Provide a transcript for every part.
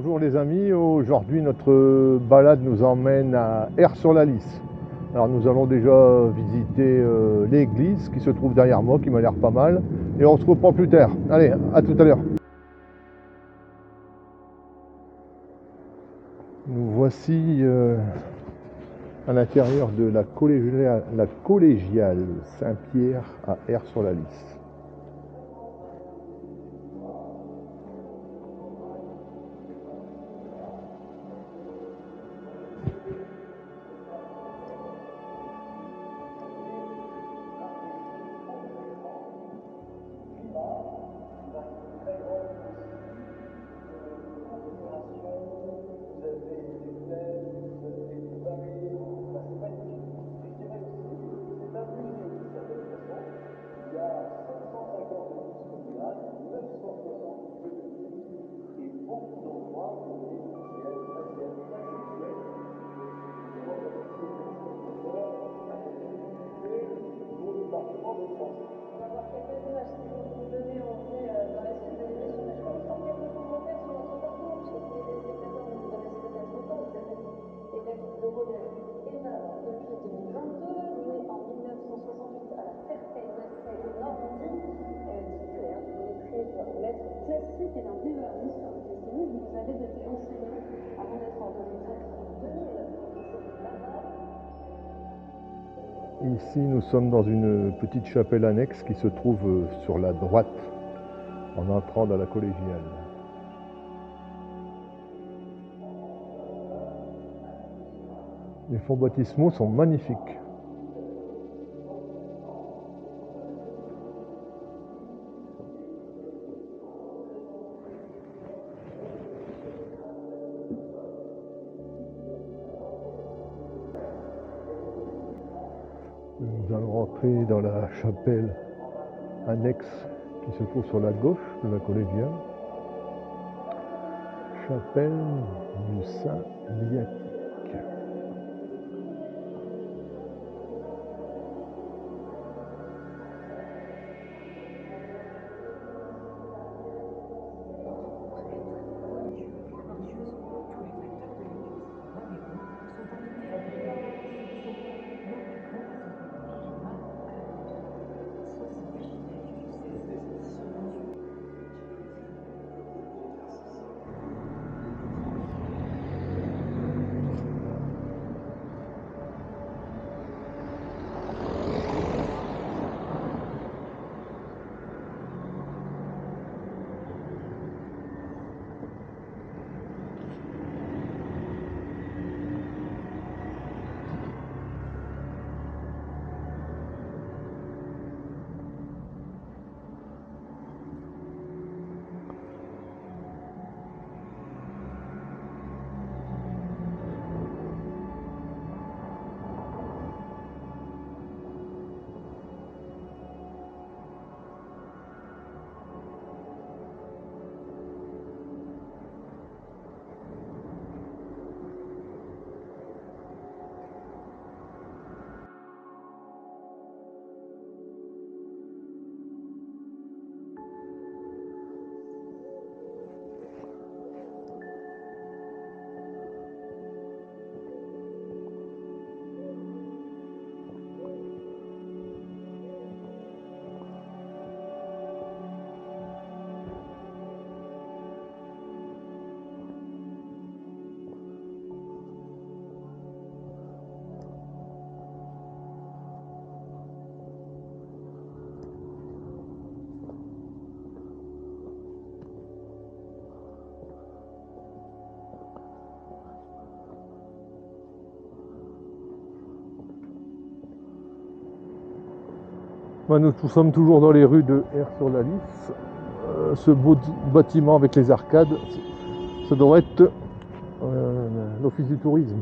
Bonjour les amis, aujourd'hui notre balade nous emmène à Aire-sur-la-Lys. Alors nous allons déjà visiter l'église qui se trouve derrière moi, qui m'a l'air pas mal, et on se reprend plus tard. Allez, à tout à l'heure. Nous voici à l'intérieur de la collégiale Saint-Pierre à Aire-sur-la-Lys. Classique et d'un dévernis sur le testimonial, vous avez été enseignant avant d'être ordonné prêtre en 2000 au lycée de Laval. Ici nous sommes dans une petite chapelle annexe qui se trouve sur la droite en entrant dans la collégiale. Les fonts baptismaux sont magnifiques. Nous allons rentrer dans la chapelle annexe qui se trouve sur la gauche de la collégiale. Chapelle du Saint-Viatique. Nous sommes toujours dans les rues de Aire-sur-la-Lys. Ce beau bâtiment avec les arcades, ça doit être l'office du tourisme.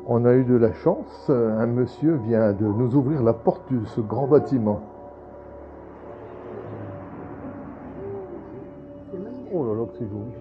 On a eu de la chance, un monsieur vient de nous ouvrir la porte de ce grand bâtiment. Oh là là, que c'est joli.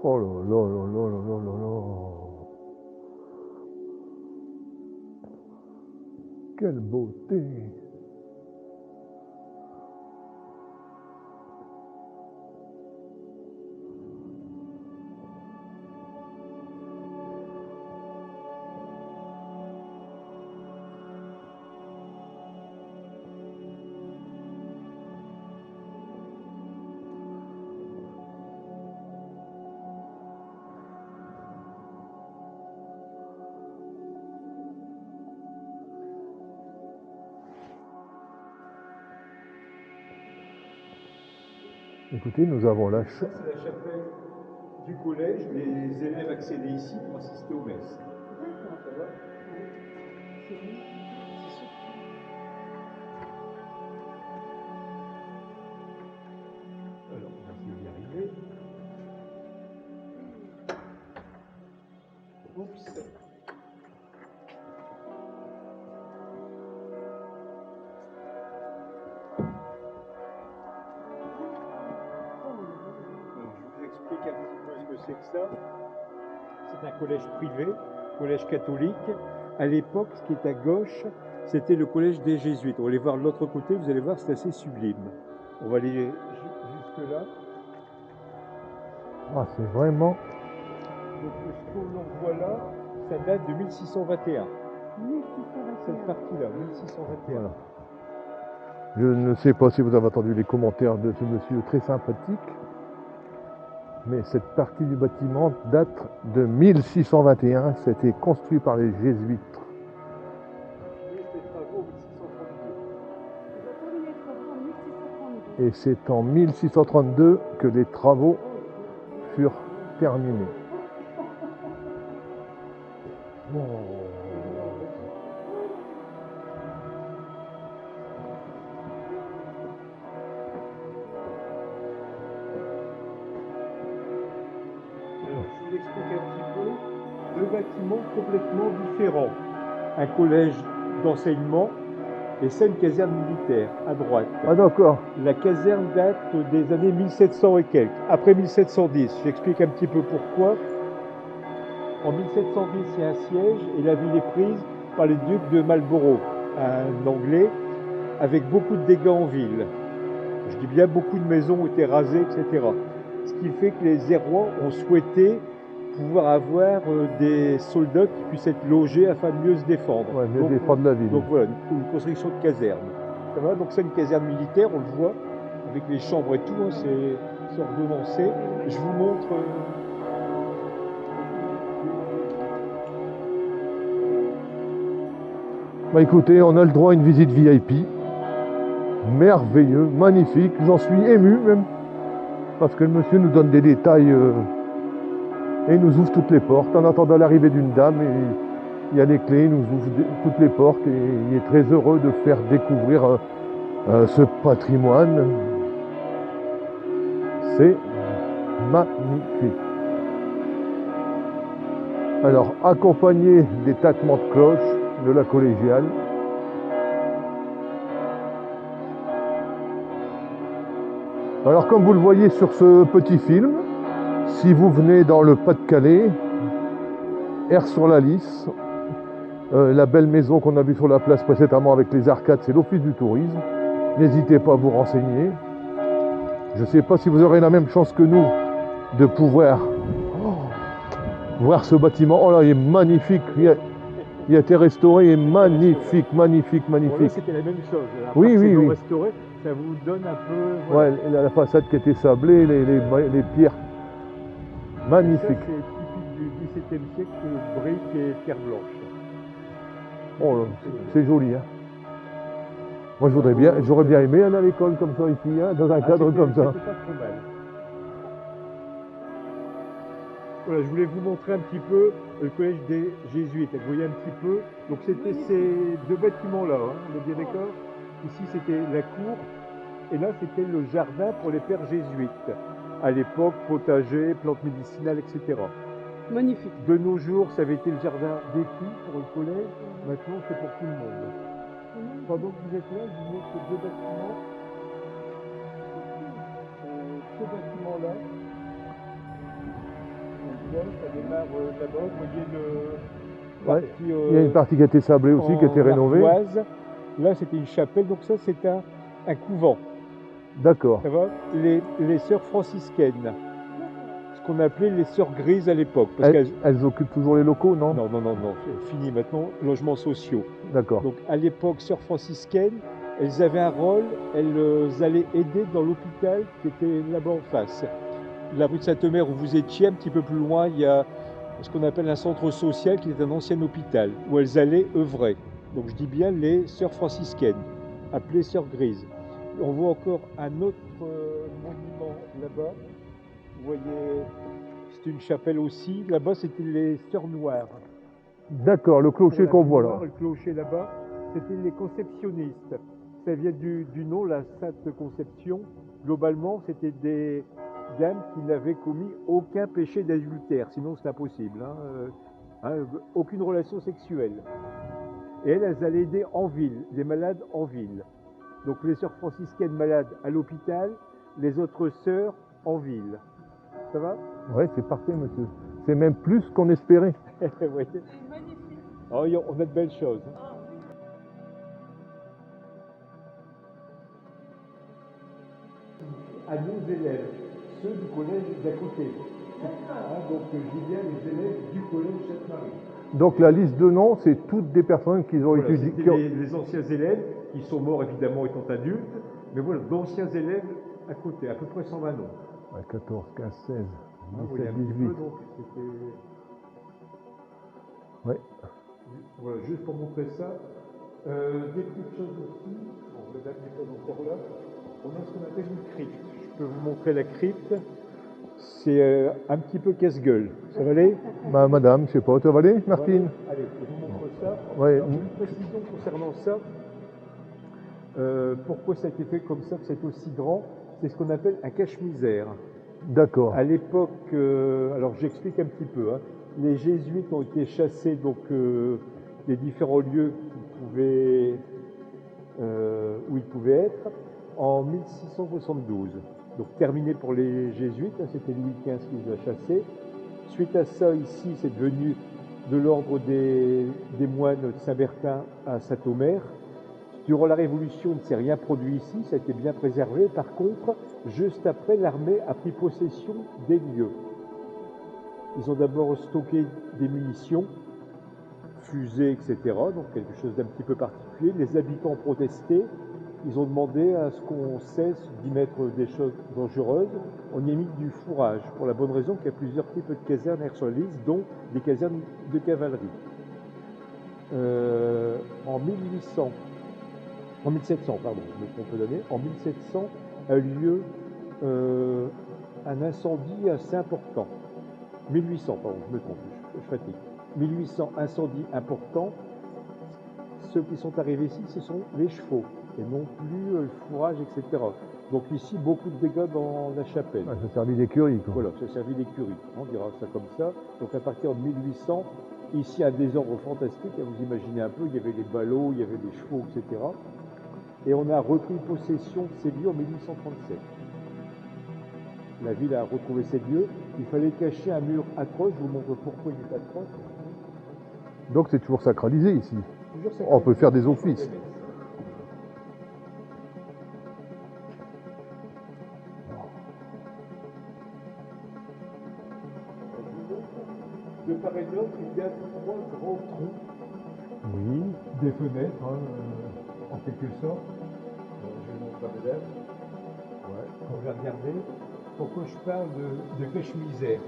Oh là là là là là là là là. Quelle beauté! Écoutez, nous avons la Ça, c'est la chapelle du collège. Les élèves accédaient ici pour assister aux messes. D'accord. Ça va? C'est bon. C'est sûr. Alors, on va essayer d'y arriver. Oups. Alors, je vous explique un petit peu ce que c'est que ça. C'est un collège privé, collège catholique. À l'époque, ce qui est à gauche, c'était le collège des Jésuites. On va aller voir de l'autre côté, vous allez voir, c'est assez sublime. On va aller jusque là. Ah, c'est vraiment... Donc, ce que l'on voit là, ça date de 1621. 1621. Cette partie-là, 1621. Voilà. Je ne sais pas si vous avez entendu les commentaires de ce monsieur très sympathique, mais cette partie du bâtiment date de 1621. C'était construit par les jésuites. Oui, c'était travaux 1632. Ils ont terminé les travaux en 1632. Et c'est en 1632 que les travaux furent terminés. Oh. Alors, je vous explique un petit peu. Deux bâtiments complètement différents. Un collège d'enseignement et ça, une caserne militaire à droite. Ah d'accord. La caserne date des années 1700 et quelques, après 1710. J'explique un petit peu pourquoi. En 1710, il y a un siège et la ville est prise par les ducs de Marlborough, un Anglais, avec beaucoup de dégâts en ville. Je dis bien beaucoup de maisons ont été rasées, etc. Ce qui fait que les Hérois ont souhaité pouvoir avoir des soldats qui puissent être logés afin de mieux se défendre. Ouais, mieux défendre la ville. Donc voilà, une construction de caserne. Ça va, donc c'est une caserne militaire, on le voit, avec les chambres et tout, hein, c'est ordonnancé. Je vous montre. Bah écoutez, on a le droit à une visite VIP. Merveilleux, magnifique. J'en suis ému même. Parce que le monsieur nous donne des détails et nous ouvre toutes les portes. En attendant l'arrivée d'une dame, et il y a les clés, il nous ouvre toutes les portes et il est très heureux de faire découvrir ce patrimoine. C'est magnifique. Alors, accompagné des tâtements de cloche de la collégiale. Alors, comme vous le voyez sur ce petit film, si vous venez dans le Pas-de-Calais, Aire-sur-la-Lys, la belle maison qu'on a vue sur la place précédemment avec les arcades, c'est l'Office du tourisme. N'hésitez pas à vous renseigner. Je ne sais pas si vous aurez la même chance que nous de pouvoir voir ce bâtiment. Oh là, il est magnifique. Il a été restauré, il est magnifique, magnifique, Bon, là, magnifique. c'était la même chose. À Oui, part que oui, c'est non oui. restauré, ça vous donne un peu. Voilà. Ouais, la façade qui était sablée, les pierres. Ça, Magnifique. c'est typique du XVIIe siècle, briques et pierre blanche. Oh là, c'est joli, hein. Moi, j'aurais bien aimé aller à l'école comme ça ici, hein, dans un cadre comme ça. C'était pas trop mal. Voilà, je voulais vous montrer un petit peu le collège des Jésuites. Vous voyez un petit peu. Donc c'était ces deux bâtiments-là, hein, on est bien d'accord. Ici c'était la cour et là c'était le jardin pour les pères jésuites. À l'époque, potager, plantes médicinales, etc. Magnifique. De nos jours, ça avait été le jardin des filles pour le collège. Maintenant, c'est pour tout le monde. Pendant que vous êtes là, je vous montre deux bâtiments. Ce bâtiment-là, on voit, ça démarre là-bas. Vous voyez le Ouais, parti, il y a une partie qui a été sablée aussi, qui a été en rénovée. ardoise. Là, c'était une chapelle. Donc ça, c'est un couvent. D'accord. Ça va, les sœurs franciscaines. Ce qu'on appelait les sœurs grises à l'époque. Parce qu'elles Elles occupent toujours les locaux, non? non, c'est fini maintenant, logements sociaux. D'accord. Donc à l'époque, sœurs franciscaines, elles avaient un rôle, elles allaient aider dans l'hôpital qui était là-bas en face. La rue de Sainte-Mère où vous étiez, un petit peu plus loin, il y a ce qu'on appelle un centre social qui est un ancien hôpital, où elles allaient œuvrer. Donc je dis bien les sœurs franciscaines, appelées sœurs grises. On voit encore un autre monument là-bas. Vous voyez, c'est une chapelle aussi. Là-bas, c'était les sœurs noires. D'accord, le clocher qu'on voit là. Le clocher là-bas, c'était les conceptionnistes. Ça vient du nom, la Sainte Conception. Globalement, c'était des dames qui n'avaient commis aucun péché d'adultère, sinon c'est impossible. Aucune relation sexuelle. Et elles allaient aider en ville, les malades en ville. Donc les sœurs franciscaines malades à l'hôpital, les autres sœurs en ville. Ça va? Ouais, c'est parfait, monsieur. C'est même plus qu'on espérait. Vous voyez? C'est magnifique. Oh, on a de belles choses. Ah oui. À nos élèves, ceux du collège d'à côté. Donc je dis bien les élèves du collège Sainte-Marie. Donc la liste de noms, c'est toutes des personnes qui ont Voilà, étudié. c'était les anciens élèves qui sont morts évidemment étant adultes, mais voilà, d'anciens élèves à côté, à peu près 120 noms. Ouais, 14, 15, 16, Vous voyez 17, un petit 18. peu, donc c'était... Ouais. Voilà, juste pour montrer ça. Des petites choses aussi, bon, le date n'est pas encore là. On a ce qu'on appelle une crypte. Je peux vous montrer la crypte. C'est un petit peu casse-gueule. Ça va aller? Bah, madame, je sais pas, ça va aller, Martine? Voilà. Allez, je vous montre ça. Ouais. Alors, une précision concernant ça. Pourquoi ça a été fait comme ça, que c'est aussi grand? C'est ce qu'on appelle un cache-misère. D'accord. À l'époque, alors j'explique un petit peu. Les jésuites ont été chassés donc des différents lieux où ils pouvaient être en 1672. Donc terminé pour les jésuites, c'était Louis XV qui les a chassés. Suite à ça, ici, c'est devenu de l'ordre des moines de Saint-Bertin à Saint-Omer. Durant la Révolution, il ne s'est rien produit ici, ça a été bien préservé. Par contre, juste après, l'armée a pris possession des lieux. Ils ont d'abord stocké des munitions, fusées, etc., donc quelque chose d'un petit peu particulier. Les habitants ont protesté, ils ont demandé à ce qu'on cesse d'y mettre des choses dangereuses. On y a mis du fourrage, pour la bonne raison qu'il y a plusieurs types de casernes sur la liste, dont des casernes de cavalerie. En 1700, pardon, je me trompe d'année, en 1700 a eu lieu un incendie assez important. 1800, pardon, je me trompe, je fatigue. 1800, incendie important. Ceux qui sont arrivés ici, ce sont les chevaux, et non plus le fourrage, etc. Donc ici, beaucoup de dégâts dans la chapelle. Ah, ça servit d'écurie, quoi. Voilà, ça servit d'écurie, on dira ça comme ça. Donc à partir de 1800, ici un désordre fantastique, vous imaginez un peu, il y avait les ballots, il y avait les chevaux, etc. Et on a repris possession de ces lieux en 1837. La ville a retrouvé ces lieux. Il fallait cacher un mur atroce. Je vous montre pourquoi il est atroce. Donc c'est toujours sacralisé ici. Toujours ça. On peut faire des offices. De part et d'autre, il y a 3 grands trous. Oui. Des fenêtres, en quelque sorte. Je vais montrer à madame. Ouais. On va regarder. Pourquoi je parle de cache-misère?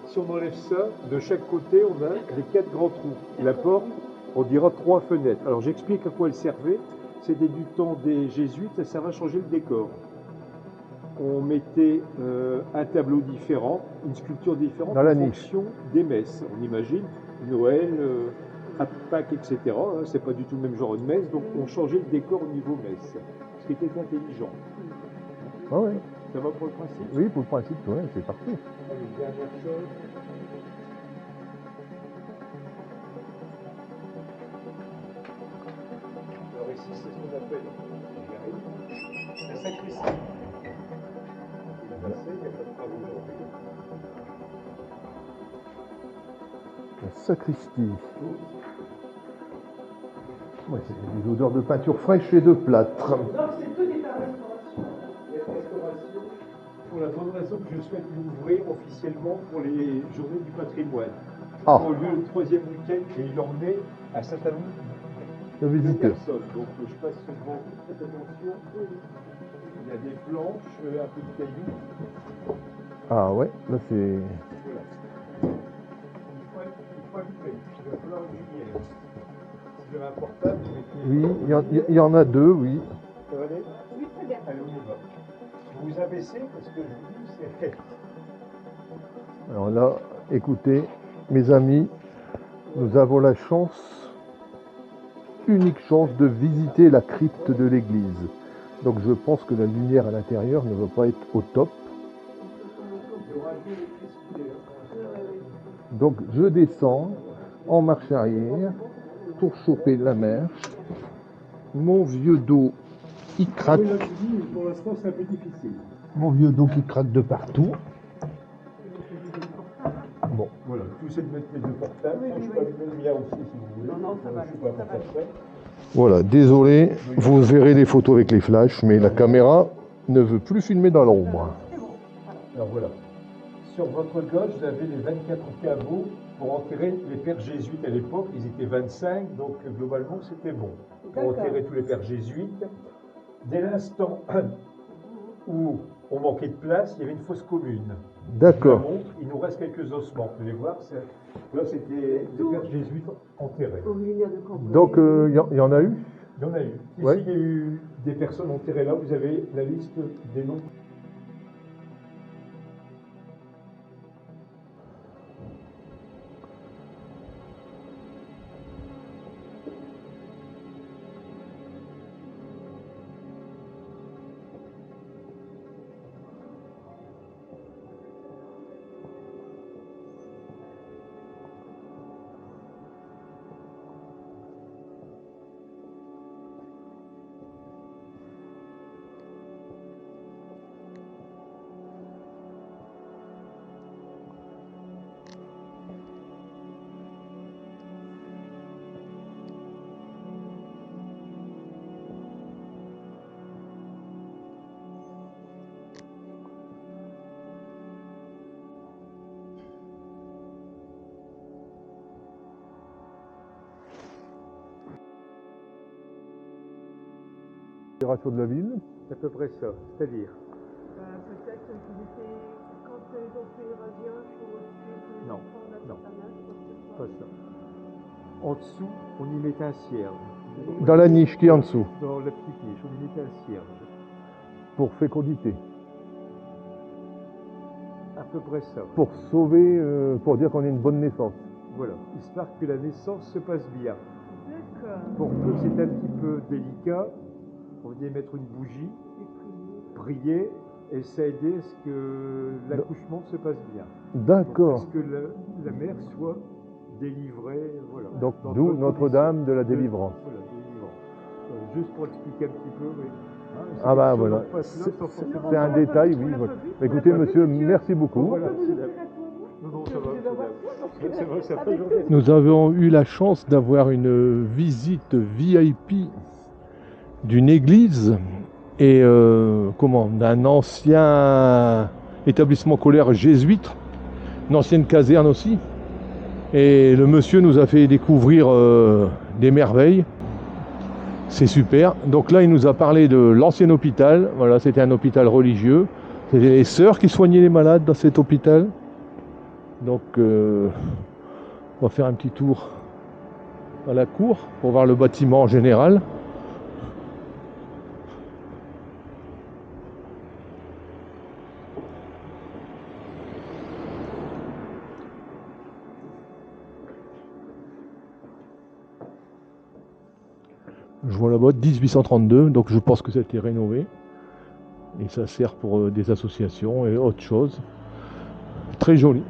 Si on enlève ça, de chaque côté, on a les 4 grands trous. La porte, on dira 3 fenêtres. Alors j'explique à quoi elles servaient. C'était du temps des jésuites, ça servait à changer le décor. on mettait un tableau différent, une sculpture différente Dans la en niche. fonction des messes. On imagine Noël, à Pâques, etc. Hein, c'est pas du tout le même genre de messe, donc on changeait le décor au niveau messe, ce qui était intelligent. Ah ouais. Ça va pour le principe? Oui, pour le principe, ouais, c'est parfait. Allez, une dernière chose. Alors ici, c'est ce qu'on appelle, j'y arrive, la sacristie. Il est passé, il n'y a pas de travaux aujourd'hui. La sacristie. Ouais, c'est des odeurs de peinture fraîche et de plâtre. Donc c'est que des restauration. Il y a une restauration pour la bonne raison que je souhaite l'ouvrir officiellement pour les journées du patrimoine. Ah, Au lieu le troisième week-end, et il en est à certain nombre le de visiteur. personnes. Donc je passe souvent faites attention. Il y a des planches, un peu de cailloux. Ah ouais, là c'est... Voilà. Il faut allumer. Il va falloir une lumière. Si j'avais un portable, je mettrais. Oui, il y en a deux, oui. Ça va aller? Oui, très bien. Allez, on y va. Vous vous abaissez parce que je vous dis, c'est. Alors là, écoutez, mes amis, nous avons la chance, unique chance de visiter la crypte de l'église. Donc je pense que la lumière à l'intérieur ne va pas être au top. Il y aura de l'électricité. Donc je descends en marche arrière pour choper la mer. Mon vieux dos, il craque. Oui, là, je dis, pour l'instant, c'est un peu difficile. Mon vieux dos qui craque de partout. Bon, Voilà, tout c'est de mettre les deux portables. Je peux allumer le mien aussi si vous voulez. Non, ça va, Je suis pas ça va. pour faire voilà, désolé, vous verrez les photos avec les flashs, mais la caméra ne veut plus filmer dans l'ombre. Alors voilà. Sur votre gauche, vous avez les 24 caveaux pour enterrer les pères jésuites à l'époque. Ils étaient 25, donc globalement c'était bon. Pour D'accord. enterrer tous les pères jésuites. Dès l'instant où on manquait de place, il y avait une fosse commune. D'accord. Je vous la montre, il nous reste quelques ossements. Vous pouvez voir, là c'était les pères jésuites enterrés. Originaire de Cambrai. Donc il y en a eu. Il y en a eu. Ici, Ouais. il y a eu des personnes enterrées là. Vous avez la liste des noms. Opération de la ville. C'est à peu près ça. C'est-à-dire Peut-être qu'ils étaient, quand ils ont fait l'évasion, il faut tuer tous les Non, enfants non. nationaux, je pense pas que c'est ça. En dessous, on y mettait un cierge. Dans la niche qui est en dessous, Dans la petite niche, on y mettait un cierge. pour fécondité. À peu près ça. Pour sauver, pour dire qu'on est une bonne naissance. Voilà. Histoire que la naissance se passe bien. D'accord. Pour peu que c'est un petit peu délicat, on venait mettre une bougie, prier, et ça aidait à ce que l'accouchement se passe bien. D'accord. Pour que la mère soit délivrée, voilà. Donc dans de d'où bonnes Notre-Dame de la conditions. délivrance. Voilà, délivrance. Juste pour expliquer un petit peu, oui. Hein, c'est Ah bah quelque chose voilà, qu'on passe là sans forcément- c'est un détail, oui. Voilà. Écoutez monsieur, merci beaucoup. Voilà, Vous c'est nous la- faites répondre Non, non, ça va. Je vais voir ça, parce que C'est vrai, ça avec fait journée. Nous avons eu la chance d'avoir une visite VIP d'une église et d'un ancien établissement scolaire jésuite, une ancienne caserne aussi. Et le monsieur nous a fait découvrir des merveilles. C'est super. Donc là, il nous a parlé de l'ancien hôpital. Voilà, c'était un hôpital religieux. C'était les sœurs qui soignaient les malades dans cet hôpital. Donc, on va faire un petit tour à la cour pour voir le bâtiment en général. Je vois là-bas 1832, donc je pense que ça a été rénové. Et ça sert pour des associations et autre chose. Très joli.